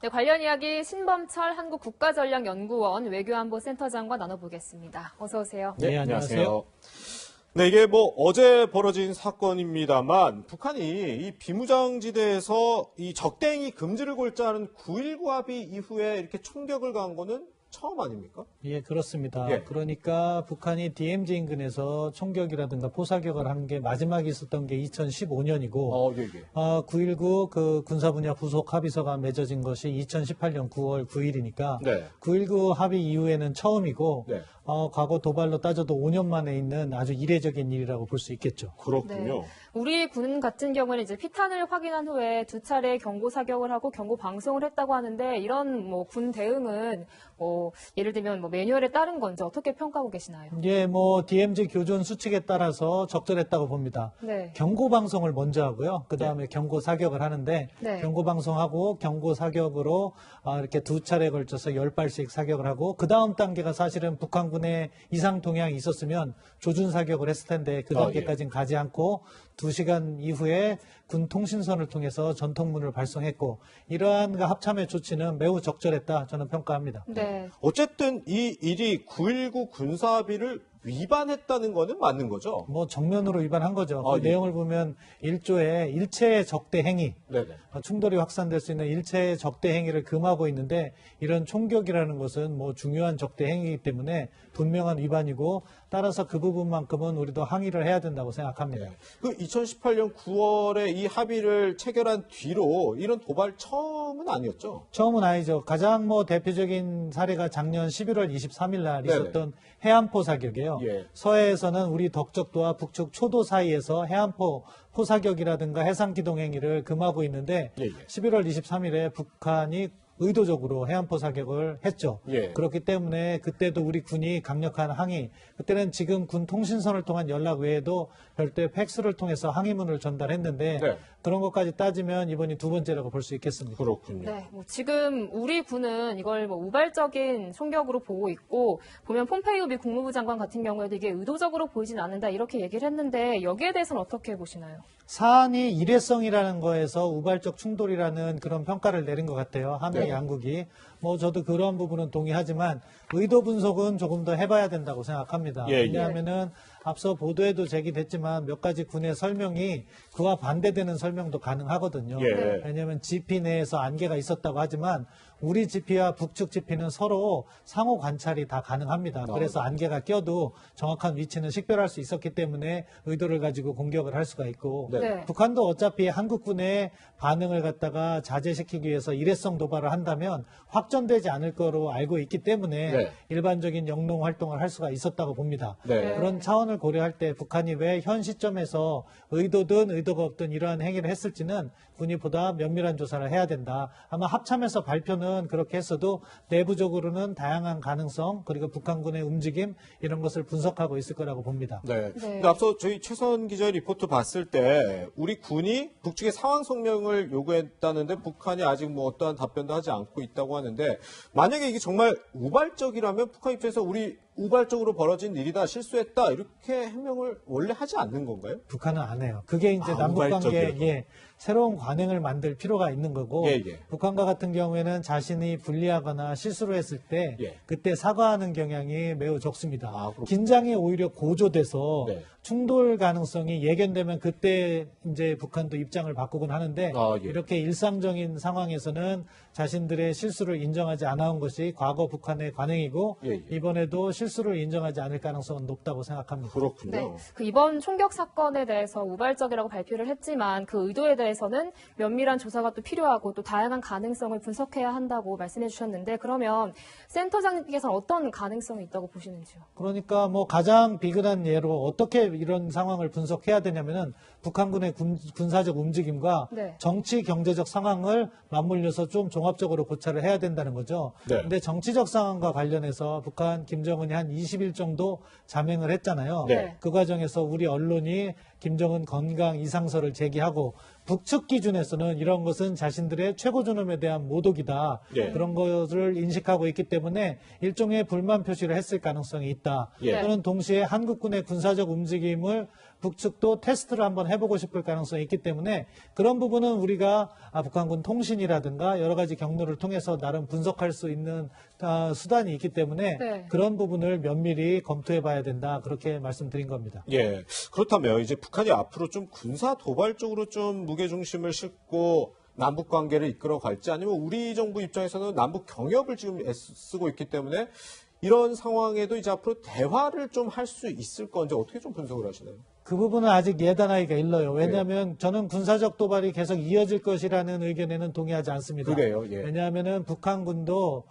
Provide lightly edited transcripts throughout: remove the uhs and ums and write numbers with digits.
네, 관련 이야기 신범철 한국국가전략연구원 외교안보센터장과 나눠보겠습니다. 어서 오세요. 네, 안녕하세요. 네, 이게 뭐 어제 벌어진 사건입니다만 북한이 이 비무장지대에서 이 적대행위 금지를 골자하는 9.19 합의 이후에 이렇게 총격을 가한 거는 처음 아닙니까? 예, 그렇습니다. 예. 그러니까 북한이 DMZ 인근에서 총격이라든가 포사격을 한 게 마지막에 있었던 게 2015년이고, 예. 9.19 그 군사분야 부속 합의서가 맺어진 것이 2018년 9월 9일이니까, 네. 9.19 합의 이후에는 처음이고, 네. 과거 도발로 따져도 5년 만에 있는 아주 이례적인 일이라고 볼 수 있겠죠. 그렇군요. 네. 우리 군 같은 경우는 이제 피탄을 확인한 후에 2차례 경고 사격을 하고 경고 방송을 했다고 하는데 이런 뭐 군 대응은 예를 들면 뭐 매뉴얼에 따른 건지 어떻게 평가하고 계시나요? 예, 뭐 DMZ 교전 수칙에 따라서 적절했다고 봅니다. 네. 경고 방송을 먼저 하고요. 그 다음에 경고 사격을 하는데 네. 경고 방송하고 경고 사격으로 이렇게 2차례에 걸쳐서 10발씩 사격을 하고 그 다음 단계가 사실은 북한군의 이상 동향이 있었으면 조준 사격을 했을 텐데 그 단계까지는 가지 않고 2시간 이후에 군 통신선을 통해서 전통문을 발송했고 이러한 합참의 조치는 매우 적절했다 저는 평가합니다. 네. 어쨌든 이 일이 9.19 군사합의를 위반했다는 거는 맞는 거죠? 뭐 정면으로 위반한 거죠. 그 예. 내용을 보면 1조에 일체의 적대 행위, 네네. 충돌이 확산될 수 있는 일체의 적대 행위를 금하고 있는데 이런 총격이라는 것은 뭐 중요한 적대 행위이기 때문에 분명한 위반이고 따라서 그 부분만큼은 우리도 항의를 해야 된다고 생각합니다. 그 2018년 9월에 이 합의를 체결한 뒤로 이런 도발 처음은 아니었죠? 처음은 아니죠. 가장 뭐 대표적인 사례가 작년 11월 23일 날 네네. 있었던 해안포 사격이에요. 예. 서해에서는 우리 덕적도와 북측 초도 사이에서 해안포 포사격이라든가 해상기동 행위를 금하고 있는데 예. 11월 23일에 북한이 의도적으로 해안포 사격을 했죠. 예. 그렇기 때문에 그때도 우리 군이 강력한 항의, 그때는 지금 군 통신선을 통한 연락 외에도 별도의 팩스를 통해서 항의문을 전달했는데 네. 그런 것까지 따지면 이번이 두 번째라고 볼 수 있겠습니다. 그렇군요. 네, 뭐 지금 우리 군은 이걸 뭐 우발적인 총격으로 보고 있고 보면 폼페이오 미 국무부 장관 같은 경우에도 이게 의도적으로 보이진 않는다 이렇게 얘기를 했는데 여기에 대해서는 어떻게 보시나요? 사안이 일회성이라는 거에서 우발적 충돌이라는 그런 평가를 내린 것 같아요. 한미 네. 양국이. 뭐 저도 그런 부분은 동의하지만 의도 분석은 조금 더 해봐야 된다고 생각합니다. 예, 예. 왜냐하면은 앞서 보도에도 제기됐지만 몇 가지 군의 설명이 그와 반대되는 설명도 가능하거든요. 예. 왜냐하면 GP 내에서 안개가 있었다고 하지만 우리 GP와 북측 GP는 서로 상호 관찰이 다 가능합니다. 그래서 안개가 껴도 정확한 위치는 식별할 수 있었기 때문에 의도를 가지고 공격을 할 수가 있고 네. 네. 북한도 어차피 한국군의 반응을 갖다가 자제시키기 위해서 일회성 도발을 한다면 확전되지 않을 거로 알고 있기 때문에 네. 일반적인 영농 활동을 할 수가 있었다고 봅니다. 네. 그런 차원을 고려할 때 북한이 왜 현 시점에서 의도든 의도가 없든 이러한 행위를 했을지는 군이 보다 면밀한 조사를 해야 된다. 아마 합참에서 발표는 그렇게 했어도 내부적으로는 다양한 가능성 그리고 북한군의 움직임 이런 것을 분석하고 있을 거라고 봅니다. 네. 네. 근데 앞서 저희 최선 기자의 리포트 봤을 때 우리 군이 북측에 상황 성명을 요구했다는데 북한이 아직 뭐 어떠한 답변도 하지 않고 있다고 하는데 만약에 이게 정말 우발적이라면 북한 입장에서 우리 우발적으로 벌어진 일이다, 실수했다 이렇게 해명을 원래 하지 않는 건가요? 북한은 안 해요. 그게 이제 남북 우발적이라고. 관계에 새로운 관행을 만들 필요가 있는 거고 예. 북한과 같은 경우에는 자신이 불리하거나 실수를 했을 때 예. 그때 사과하는 경향이 매우 적습니다. 그렇군요. 긴장이 오히려 고조돼서 네. 충돌 가능성이 예견되면 그때 이제 북한도 입장을 바꾸곤 하는데 예. 이렇게 일상적인 상황에서는 자신들의 실수를 인정하지 않아온 것이 과거 북한의 관행이고 예. 이번에도 실수를 인정하지 않을 가능성은 높다고 생각합니다. 그렇군요. 네. 그 이번 총격 사건에 대해서 우발적이라고 발표를 했지만 그 의도에 대해서는 면밀한 조사가 또 필요하고 또 다양한 가능성을 분석해야 한다고 말씀해 주셨는데 그러면 센터장님께서는 어떤 가능성이 있다고 보시는지요? 그러니까 뭐 가장 비근한 예로 어떻게 이런 상황을 분석해야 되냐면은 북한군의 군사적 움직임과 네. 정치 경제적 상황을 맞물려서 좀 종합적으로 고찰을 해야 된다는 거죠. 네. 근데 정치적 상황과 관련해서 북한 김정은이 한 20일 정도 잠행을 했잖아요. 네. 그 과정에서 우리 언론이 김정은 건강 이상설을 제기하고 북측 기준에서는 이런 것은 자신들의 최고 존엄에 대한 모독이다. 예. 그런 것을 인식하고 있기 때문에 일종의 불만 표시를 했을 가능성이 있다. 예. 또는 동시에 한국군의 군사적 움직임을 북측도 테스트를 한번 해보고 싶을 가능성이 있기 때문에 그런 부분은 우리가 북한군 통신이라든가 여러 가지 경로를 통해서 나름 분석할 수 있는 수단이 있기 때문에 네. 그런 부분을 면밀히 검토해봐야 된다. 그렇게 말씀드린 겁니다. 예. 그렇다면 이제 북한이 앞으로 좀 군사 도발적으로 좀 무게 중심을 싣고 남북 관계를 이끌어 갈지 아니면 우리 정부 입장에서는 남북 경협을 지금 애쓰고 있기 때문에 이런 상황에도 이제 앞으로 대화를 좀 할 수 있을 건지 어떻게 좀 분석을 하시나요? 그 부분은 아직 예단하기가 일러요. 왜냐하면 저는 군사적 도발이 계속 이어질 것이라는 의견에는 동의하지 않습니다. 그래요. 예. 왜냐하면은 북한군도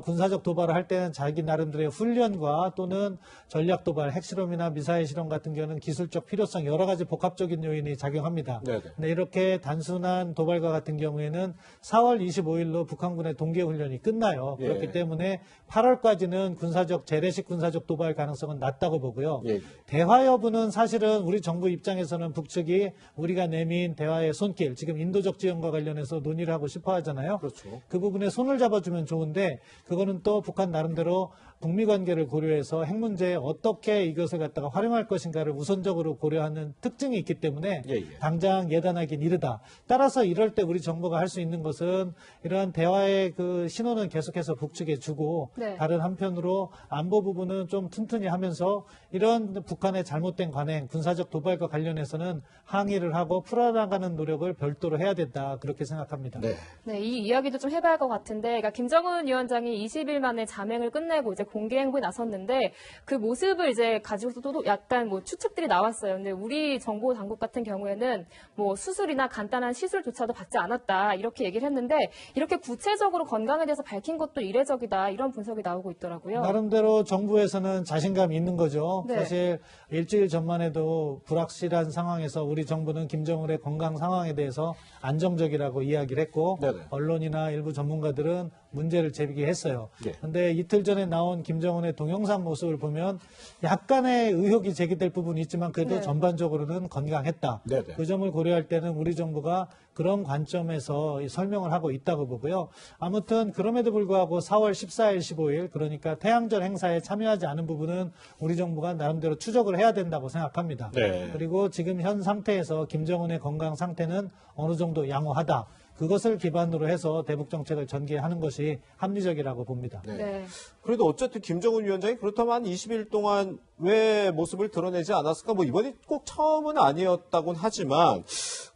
군사적 도발을 할 때는 자기 나름대로의 훈련과 또는 전략 도발, 핵실험이나 미사일 실험 같은 경우는 기술적 필요성 여러 가지 복합적인 요인이 작용합니다. 네네. 근데 이렇게 단순한 도발과 같은 경우에는 4월 25일로 북한군의 동계훈련이 끝나요. 예. 그렇기 때문에 8월까지는 재래식 군사적 도발 가능성은 낮다고 보고요. 예. 대화 여부는 사실은 우리 정부 입장에서는 북측이 우리가 내민 대화의 손길, 지금 인도적 지원과 관련해서 논의를 하고 싶어 하잖아요. 그렇죠. 그 부분에 손을 잡아주면 좋은데 그거는 또 북한 나름대로 북미 관계를 고려해서 핵 문제에 어떻게 이것을 갖다가 활용할 것인가를 우선적으로 고려하는 특징이 있기 때문에 예, 예. 당장 예단하긴 이르다. 따라서 이럴 때 우리 정부가 할 수 있는 것은 이러한 대화의 그 신호는 계속해서 북측에 주고 네. 다른 한편으로 안보 부분은 좀 튼튼히 하면서 이런 북한의 잘못된 관행, 군사적 도발과 관련해서는 항의를 하고 풀어나가는 노력을 별도로 해야 된다. 그렇게 생각합니다. 네. 네, 이 이야기도 좀 해봐야 할 것 같은데, 그러니까 김정은 위원장이 20일 만에 자맹을 끝내고 이제 공개 행보에 나섰는데 그 모습을 이제 가지고서도 약간 뭐 추측들이 나왔어요. 근데 우리 정보 당국 같은 경우에는 뭐 수술이나 간단한 시술조차도 받지 않았다 이렇게 얘기를 했는데 이렇게 구체적으로 건강에 대해서 밝힌 것도 이례적이다 이런 분석이 나오고 있더라고요. 나름대로 정부에서는 자신감이 있는 거죠. 네. 사실 일주일 전만 해도 불확실한 상황에서 우리 정부는 김정은의 건강 상황에 대해서 안정적이라고 이야기를 했고 네네. 언론이나 일부 전문가들은 문제를 제기했어요. 예. 그런데 이틀 전에 나온 김정은의 동영상 모습을 보면 약간의 의혹이 제기될 부분이 있지만 그래도 네. 전반적으로는 건강했다. 네네. 그 점을 고려할 때는 우리 정부가 그런 관점에서 이 설명을 하고 있다고 보고요. 아무튼 그럼에도 불구하고 4월 14일, 15일 그러니까 태양절 행사에 참여하지 않은 부분은 우리 정부가 나름대로 추적을 해야 된다고 생각합니다. 네. 그리고 지금 현 상태에서 김정은의 건강 상태는 어느 정도 양호하다. 그것을 기반으로 해서 대북 정책을 전개하는 것이 합리적이라고 봅니다. 네. 네. 그래도 어쨌든 김정은 위원장이 그렇다면 한 20일 동안 왜 모습을 드러내지 않았을까? 뭐 이번이 꼭 처음은 아니었다곤 하지만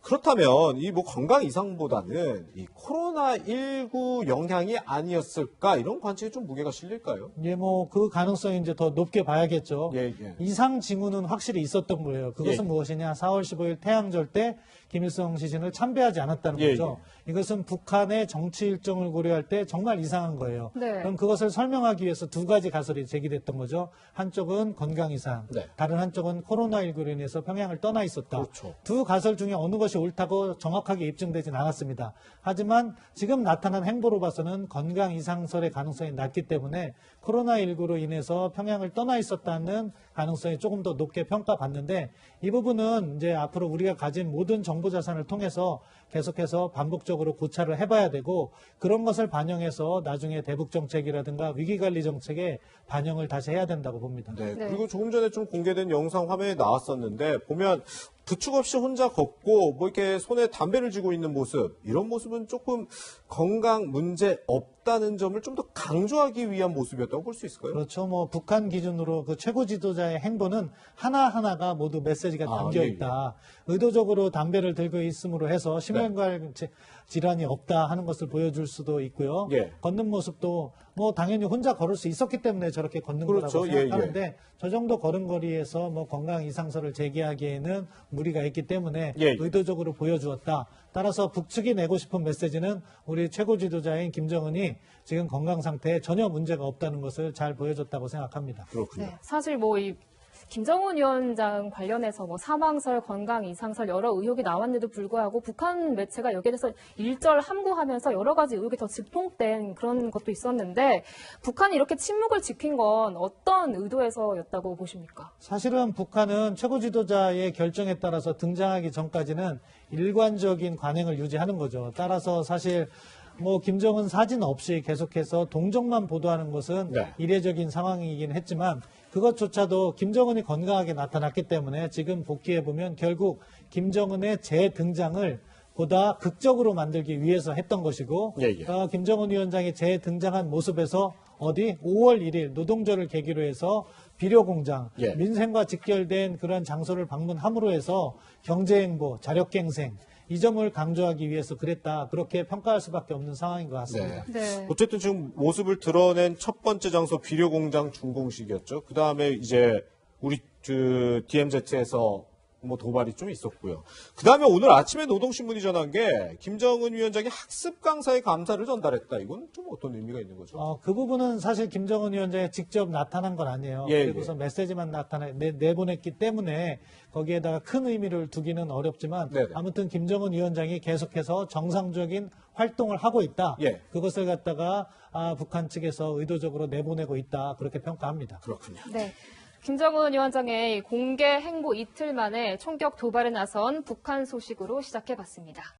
그렇다면 이 뭐 건강 이상보다는 이 코로나19 영향이 아니었을까? 이런 관측에 좀 무게가 실릴까요? 예, 뭐 그 가능성이 이제 더 높게 봐야겠죠. 예, 예. 이상 징후는 확실히 있었던 거예요. 그것은 예. 무엇이냐? 4월 15일 태양절 때 김일성 시신을 참배하지 않았다는 예, 거죠. 이것은 북한의 정치 일정을 고려할 때 정말 이상한 거예요. 네. 그럼 그것을 설명하기 위해서 두 가지 가설이 제기됐던 거죠. 한쪽은 건강 이상, 네. 다른 한쪽은 코로나19로 인해서 평양을 떠나 있었다. 그렇죠. 두 가설 중에 어느 것이 옳다고 정확하게 입증되진 않았습니다. 하지만 지금 나타난 행보로 봐서는 건강 이상설의 가능성이 낮기 때문에 코로나19로 인해서 평양을 떠나 있었다는 가능성이 조금 더 높게 평가받는데 이 부분은 이제 앞으로 우리가 가진 모든 정보 자산을 통해서 계속해서 반복적으로 고찰을 해봐야 되고 그런 것을 반영해서 나중에 대북 정책이라든가 위기관리 정책에 반영을 다시 해야 된다고 봅니다. 네. 네. 그리고 조금 전에 좀 공개된 영상 화면에 나왔었는데 보면 부축 없이 혼자 걷고 뭐 이렇게 손에 담배를 쥐고 있는 모습 이런 모습은 조금 건강 문제 없다는 점을 좀 더 강조하기 위한 모습이었다고 볼 수 있을까요? 그렇죠. 뭐 북한 기준으로 그 최고 지도자의 행보는 하나하나가 모두 메시지가 담겨 예, 있다. 의도적으로 담배를 들고 있음으로 해서 심혈관 질환이 없다 하는 것을 보여줄 수도 있고요. 예. 걷는 모습도 뭐 당연히 혼자 걸을 수 있었기 때문에 저렇게 걷는 그렇죠. 거라고 예, 생각하는데 저 정도 걸음걸이에서 뭐 건강 이상설을 제기하기에는 무리가 있기 때문에 예, 예. 의도적으로 보여주었다. 따라서 북측이 내고 싶은 메시지는 우리 최고 지도자인 김정은이 지금 건강 상태에 전혀 문제가 없다는 것을 잘 보여줬다고 생각합니다. 그렇군요. 네, 사실 뭐 이 김정은 위원장 관련해서 뭐 사망설, 건강 이상설 여러 의혹이 나왔는데도 불구하고 북한 매체가 여기에 대해서 일절 함구하면서 여러 가지 의혹이 더 집중된 그런 것도 있었는데 북한이 이렇게 침묵을 지킨 건 어떤 의도에서였다고 보십니까? 사실은 북한은 최고 지도자의 결정에 따라서 등장하기 전까지는 일관적인 관행을 유지하는 거죠. 따라서 사실 뭐 김정은 사진 없이 계속해서 동정만 보도하는 것은 네. 이례적인 상황이긴 했지만 그것조차도 김정은이 건강하게 나타났기 때문에 지금 복귀해 보면 결국 김정은의 재등장을 보다 극적으로 만들기 위해서 했던 것이고 예, 예. 김정은 위원장이 재등장한 모습에서 5월 1일 노동절을 계기로 해서 비료공장, 예. 민생과 직결된 그런 장소를 방문함으로 해서 경제행보, 자력갱생 이 점을 강조하기 위해서 그랬다. 그렇게 평가할 수밖에 없는 상황인 것 같습니다. 네. 어쨌든 지금 모습을 드러낸 첫 번째 장소 비료공장 준공식이었죠. 그 다음에 이제 우리 DMZ에서 뭐 도발이 좀 있었고요. 그 다음에 오늘 아침에 노동신문이 전한 게 김정은 위원장이 학습 강사의 감사를 전달했다. 이건 좀 어떤 의미가 있는 거죠? 그 부분은 사실 김정은 위원장이 직접 나타난 건 아니에요. 예, 그리고서 메시지만 내보냈기 때문에 거기에다가 큰 의미를 두기는 어렵지만 네네. 아무튼 김정은 위원장이 계속해서 정상적인 활동을 하고 있다. 예. 그것을 갖다가 북한 측에서 의도적으로 내보내고 있다. 그렇게 평가합니다. 그렇군요. 네. 김정은 위원장의 공개 행보 이틀 만에 총격 도발에 나선 북한 소식으로 시작해봤습니다.